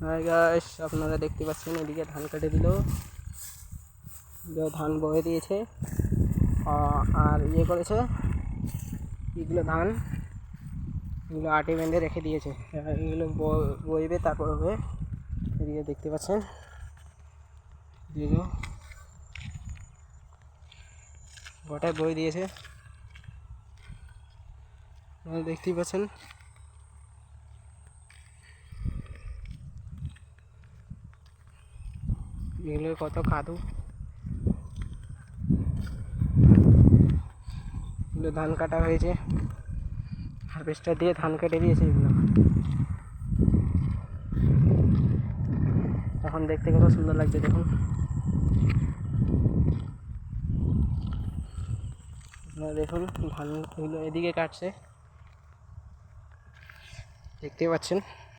Hi guys, আপনারা দেখতে পাচ্ছেন এদিকে ধান কেটে দিল, ধান বয়ে দিয়েছে আর ইয়ে করেছে। এগুলো ধান, এগুলো আটে বেঁধে রেখে দিয়েছে, এগুলো বইবে তারপর হবে। এদিকে দেখতে পাচ্ছেন এগুলো গোটায় বই দিয়েছে, দেখতেই পাচ্ছেন। এগুলো কত কাদু, এগুলো ধান কাটা হয়েছে, হারভেস্টার দিয়ে ধান কেটে দিয়েছে। এগুলো এখন দেখতে কত সুন্দর লাগছে দেখুন। আপনারা দেখুন ধানগুলো এদিকে কাটছে, দেখতে পাচ্ছেন।